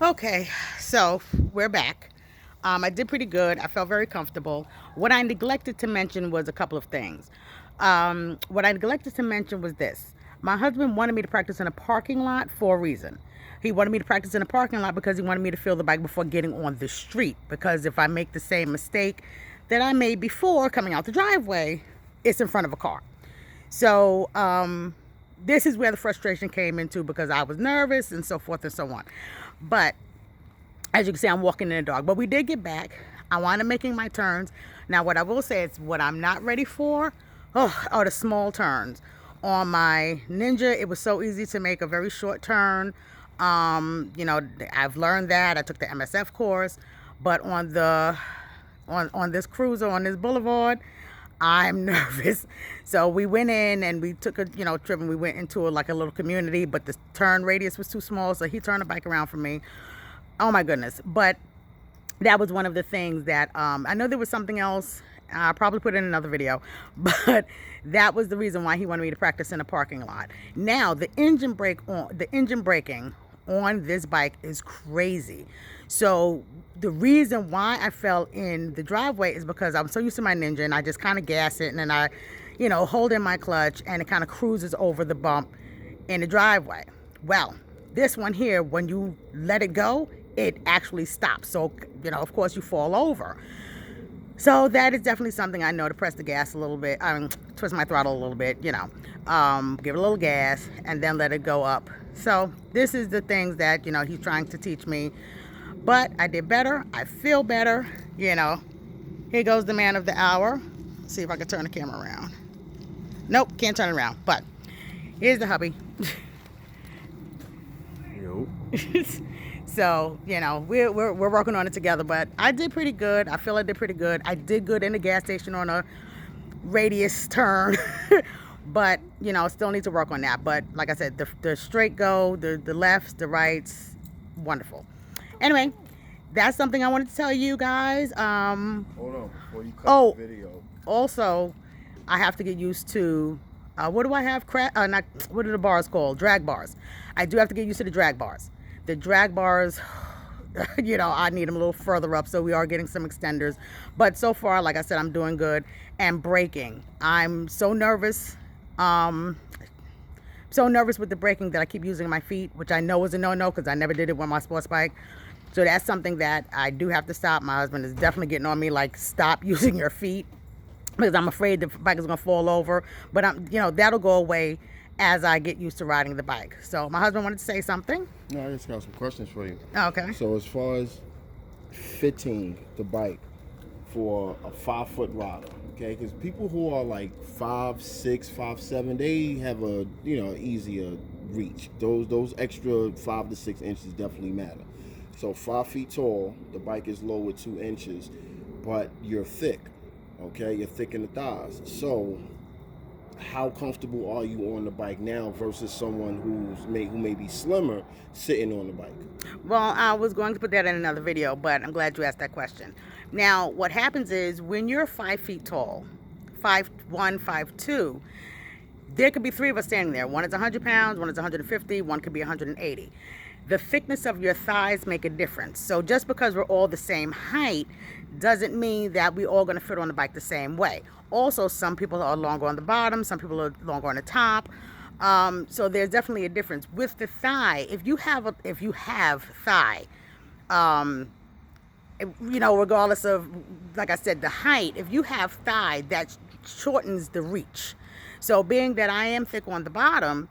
Okay, so we're back. I did pretty good. I felt very comfortable. What I neglected to mention was a couple of things. What I neglected to mention was this. My husband wanted me to practice in a parking lot for a reason. He wanted me to practice in a parking lot because he wanted me to feel the bike before getting on the street. Because if I make the same mistake that I made before coming out the driveway, it's in front of a car. So this is where the frustration came into because I was nervous and so forth and so on. But as you can see, I'm walking in the dark. But we did get back. I wanted making my turns. Now, what I will say is what I'm not ready for are the small turns. On my Ninja, it was so easy to make a very short turn. I've learned that. I took the MSF course. But on this cruiser, on this boulevard, I'm nervous. So we went in and we took a trip, and we went into like a little community, but the turn radius was too small, so he turned the bike around for me. Oh my goodness. But that was one of the things that I know there was something else. I'll probably put it in another video, but that was the reason why he wanted me to practice in a parking lot. Now the engine braking on this bike is crazy. So the reason why I fell in the driveway is because I'm so used to my Ninja, and I just kind of gas it, and then I hold in my clutch, and it kind of cruises over the bump in the driveway. Well, this one here, when you let it go, it actually stops. So, of course you fall over. So that is definitely something I know, to press the gas a little bit. Twist my throttle a little bit, give it a little gas and then let it go up. So this is the things that, he's trying to teach me. But I did better. I feel better, Here goes the man of the hour. Let's see if I can turn the camera around. Nope, can't turn it around. But here's the hubby. Yo. So, we're working on it together, but I did pretty good. I feel I did pretty good. I did good in the gas station on a radius turn, but, still need to work on that. But like I said, the straight go, the lefts, the rights, wonderful. Anyway, that's something I wanted to tell you guys. Hold on, before you cut the video. Also, I have to get used to, what do I have? What are the bars called? Drag bars. I do have to get used to the drag bars. The drag bars, I need them a little further up, so we are getting some extenders. But so far, like I said, I'm doing good. And braking, I'm so nervous. So nervous with the braking that I keep using my feet, which I know is a no-no because I never did it with my sports bike. So that's something that I do have to stop. My husband is definitely getting on me, like, stop using your feet, because I'm afraid the bike is going to fall over. But that'll go away as I get used to riding the bike. So my husband wanted to say something. No, I just got some questions for you. Okay. So as far as fitting the bike for a 5-foot rider, okay, because people who are like 5'6", 5'7", they have a easier reach. Those extra 5 to 6 inches definitely matter. So 5 feet tall, the bike is lower 2 inches, but you're thick. Okay, you're thick in the thighs. So how comfortable are you on the bike now versus someone who may be slimmer sitting on the bike? Well, I was going to put that in another video, but I'm glad you asked that question. Now, what happens is when you're 5 feet tall, 5'1", 5'2", there could be 3 of us standing there. One is 100 pounds, one is 150, one could be 180. The thickness of your thighs make a difference. So just because we're all the same height doesn't mean that we're all going to fit on the bike the same way. Also, some people are longer on the bottom, some people are longer on the top. So there's definitely a difference with the thigh. If you have thigh, regardless of, like I said, the height, if you have thigh, that shortens the reach. So being that I am thick on the bottom,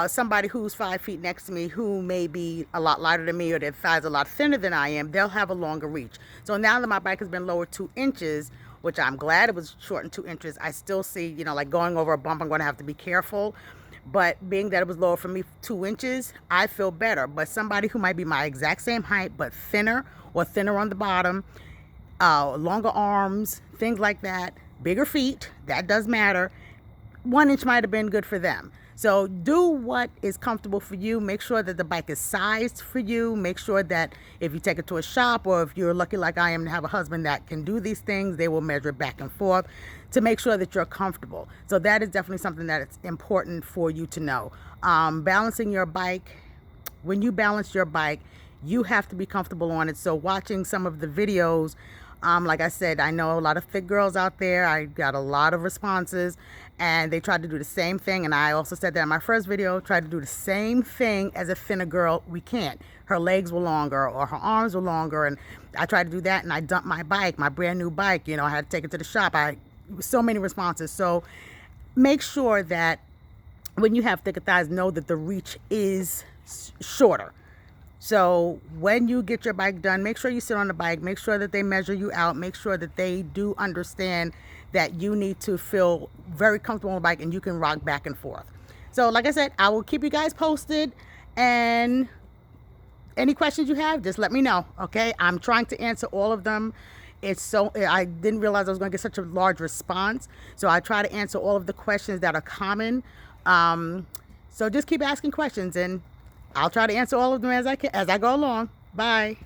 somebody who's 5 feet next to me who may be a lot lighter than me, or their thighs a lot thinner than I am, they'll have a longer reach. So now that my bike has been lowered 2 inches, which I'm glad it was shortened 2 inches, I still see, like going over a bump, I'm going to have to be careful. But being that it was lower for me 2 inches, I feel better. But somebody who might be my exact same height, but thinner or thinner on the bottom, longer arms, things like that, bigger feet, that does matter. 1 inch might have been good for them. So do what is comfortable for you. Make sure that the bike is sized for you. Make sure that if you take it to a shop, or if you're lucky like I am to have a husband that can do these things, they will measure it back and forth to make sure that you're comfortable. So that is definitely something that it's important for you to know. Balancing your bike when you balance your bike, you have to be comfortable on it. So watching some of the videos, like I said, I know a lot of fit girls out there. I got a lot of responses, and they tried to do the same thing. And I also said that in my first video, tried to do the same thing as a thinner girl. We can't. Her legs were longer or her arms were longer, and I tried to do that, and I dumped my bike, my brand new bike. I had to take it to the shop. So many responses. So make sure that when you have thicker thighs, know that the reach is shorter. So when you get your bike done, make sure you sit on the bike, make sure that they measure you out, make sure that they do understand that you need to feel very comfortable on the bike and you can rock back and forth. So like I said, I will keep you guys posted, and any questions you have, just let me know, okay? I'm trying to answer all of them. I didn't realize I was going to get such a large response, so I try to answer all of the questions that are common. So just keep asking questions, and I'll try to answer all of them as I go along. Bye.